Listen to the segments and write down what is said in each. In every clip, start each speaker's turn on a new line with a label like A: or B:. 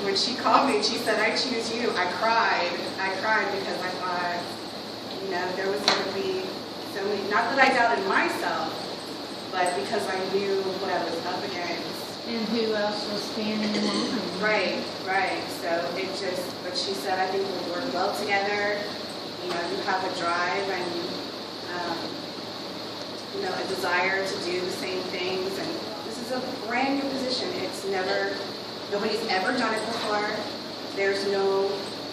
A: when she called me and she said, I choose you, I cried. I cried because I thought, you know, there was going to be so many, not that I doubted myself, but because I knew what I was up against.
B: And who else was standing in line?
A: Right, right. So it just, but she said, I think we'll work well together. You know, you have a drive and, you know, a desire to do the same things. And this is a brand new position. It's never, nobody's ever done it before. There's no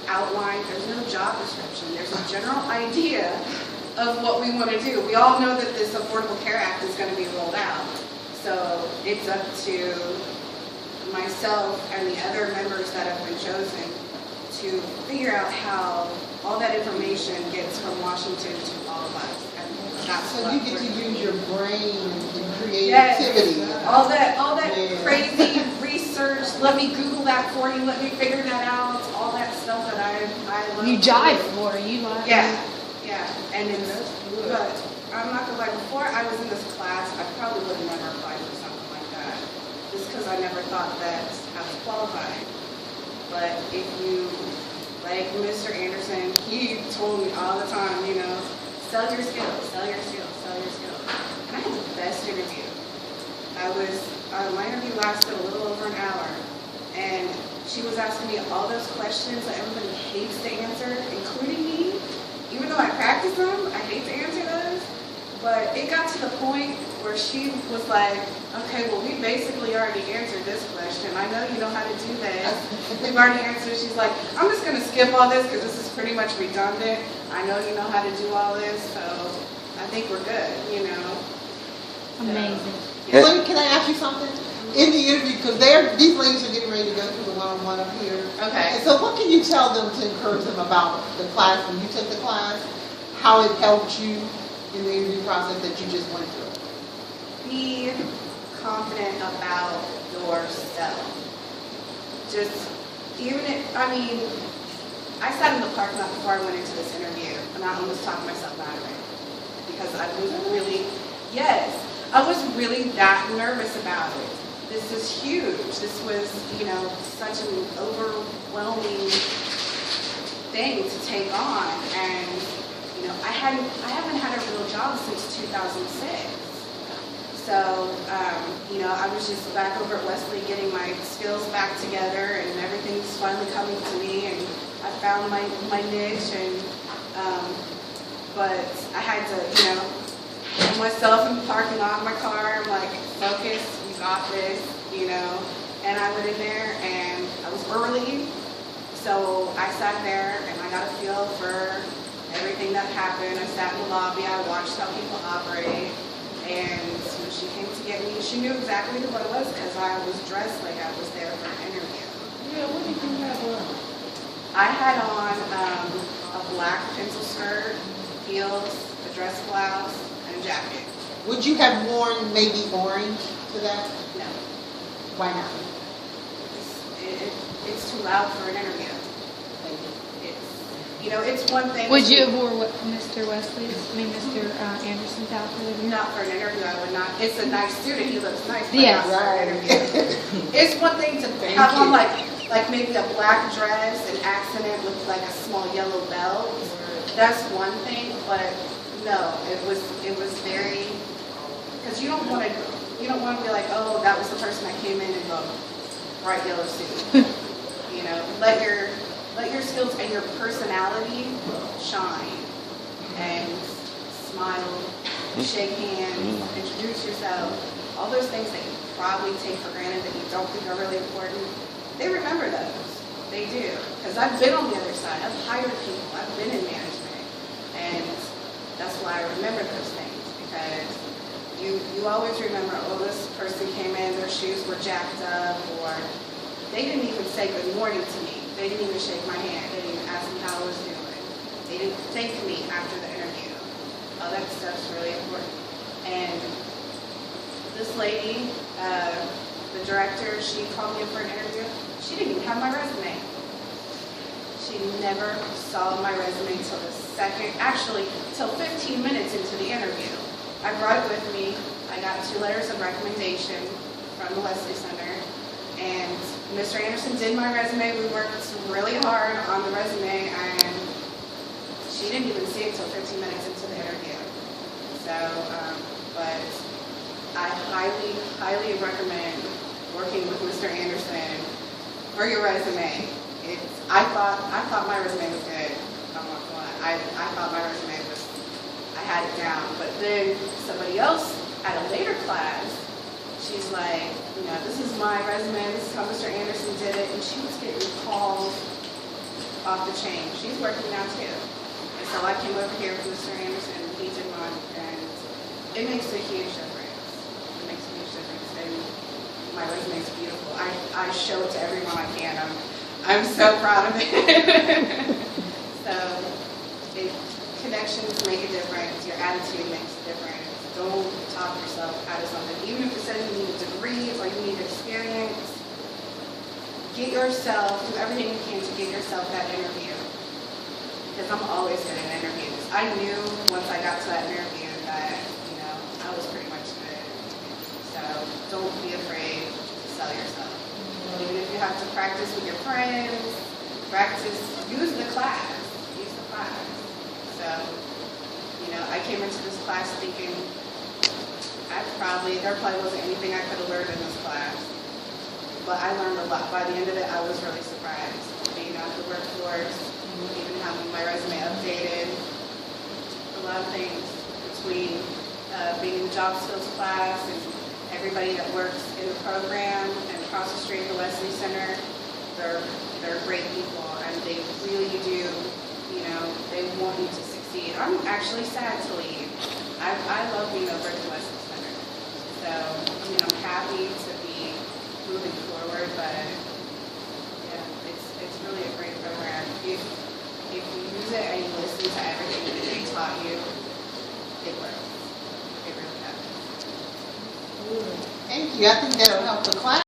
A: outline, there's no job description. There's a general idea of what we want to do. We all know that this Affordable Care Act is going to be rolled out. So it's up to myself and the other members that have been chosen to figure out how all that information gets from Washington to all of us. And that's
C: So
A: what
C: you get to
A: we're
C: use your brain and
A: Yes.
C: creativity.
A: All that
C: Yeah.
A: crazy research. Let me Google that for you. Let me figure that out. All that stuff that I love.
B: You
A: to
B: jive
A: do.
B: for you like
A: Yeah, yeah. And it's, but I'm not gonna lie, before I was in this class, I probably would have never applied for something like that. Just because I never thought that I was qualified. But if you, like Mr. Anderson, he told me all the time, you know, sell your skills, sell your skills, sell your skills. And I had the best interview. My interview lasted a little over an hour. And she was asking me all those questions that everybody hates to answer, including me. Even though I practice them, I hate to answer those. But it got to the point where she was like, okay, well, we basically already answered this question. I know you know how to do this. We've already answered. She's like, I'm just going to skip all this because this is pretty much redundant. I know you know how to do all this, so I think we're good, you know.
B: amazing.
A: Yeah.
C: So, can I ask you something? In the interview, because these ladies are getting ready to go through the one-on-one up here.
A: Okay.
C: And so what can you tell them to encourage them about the class when you took the class? How it helped you in the interview process that you just went through?
A: Be confident about yourself. Just, even if, I mean, I sat in the parking lot before I went into this interview, and I almost talked myself out of it. Because I was really, yes, I was really that nervous about it. This is huge. This was, you know, such an overwhelming thing to take on. And, you know, I haven't had a real job since 2006. So, you know, I was just back over at Wesley getting my skills back together, and everything's finally coming to me, and I found my niche, and, but I had to, you know, put myself in the parking lot of my car. I'm like, focus, we got this, you know. And I went in there, and I was early, so I sat there, and I got a feel for everything that happened. I sat in the lobby, I watched how people operate, and when she came to get me, she knew exactly what it was because I was dressed like I was there for an interview.
C: Yeah, what did you have on?
A: I had on a black pencil skirt, heels, a dress blouse, and a jacket.
C: Would you have worn maybe orange to that?
A: No,
C: Why not?
A: it's too loud for an interview.
C: Thank you.
A: You know, it's one thing.
B: Would you have wore what Mr. Wesley's, Mr. Anderson's outfit?
A: Not for an interview, I would not. It's a nice suit and he looks nice, but
B: Yes.
A: not for an interview. It's one thing to
C: Thank
A: have on
C: you.
A: like maybe a black dress and accent it with like a small yellow belt. That's one thing, but no, it was very, because you don't want to be like, oh, that was the person that came in in the bright yellow suit. You know, let your skills and your personality shine, and smile, shake hands, introduce yourself. All those things that you probably take for granted that you don't think are really important, they remember those. They do. Because I've been on the other side. I've hired people. I've been in management. And that's why I remember those things. Because you always remember, oh, this person came in, their shoes were jacked up, or they didn't even say good morning to me. They didn't even shake my hand. They didn't even ask me how I was doing. They didn't thank me after the interview. All that stuff's really important. And this lady, the director, she called me in for an interview. She didn't even have my resume. She never saw my resume till till 15 minutes into the interview. I brought it with me. I got 2 letters of recommendation from the Wesley Center. And Mr. Anderson did my resume. We worked really hard on the resume, and she didn't even see it until 15 minutes into the interview. So, but I highly, highly recommend working with Mr. Anderson for your resume. I thought my resume was good. I'm not gonna lie. I thought my resume was, I had it down. But then somebody else at a later class, she's like, you know, this is my resume, this is how Mr. Anderson did it, and she was getting calls off the chain. She's working now too. And so I came over here with Mr. Anderson, and he did mine, and it makes a huge difference. It makes a huge difference, and my resume is beautiful. I show it to everyone I can. I'm so proud of it. So, connections make a difference. Your attitude makes a difference. Don't talk yourself out of something. Even if it says you need a degree or you need experience, get yourself, do everything you can to get yourself that interview. Because I'm always good at interviews. I knew once I got to that interview that, you know, I was pretty much good. So don't be afraid to sell yourself. Even if you have to practice with your friends, practice, use the class. Use the class. So, you know, I came into this class thinking there probably wasn't anything I could have learned in this class. But I learned a lot. By the end of it, I was really surprised. Being out of the workforce, even having my resume updated, a lot of things between being in the job skills class and everybody that works in the program and across the street at the Wesley Center, they're great people, and they really do, you know, they want you to succeed. I'm actually sad to leave. I love being over at the Wesley Center. So, I mean, I'm happy to be moving forward, but yeah, it's really a great program. If you use it and you listen to everything that they taught you, it works. It really does.
C: Thank you. I think that'll help the class.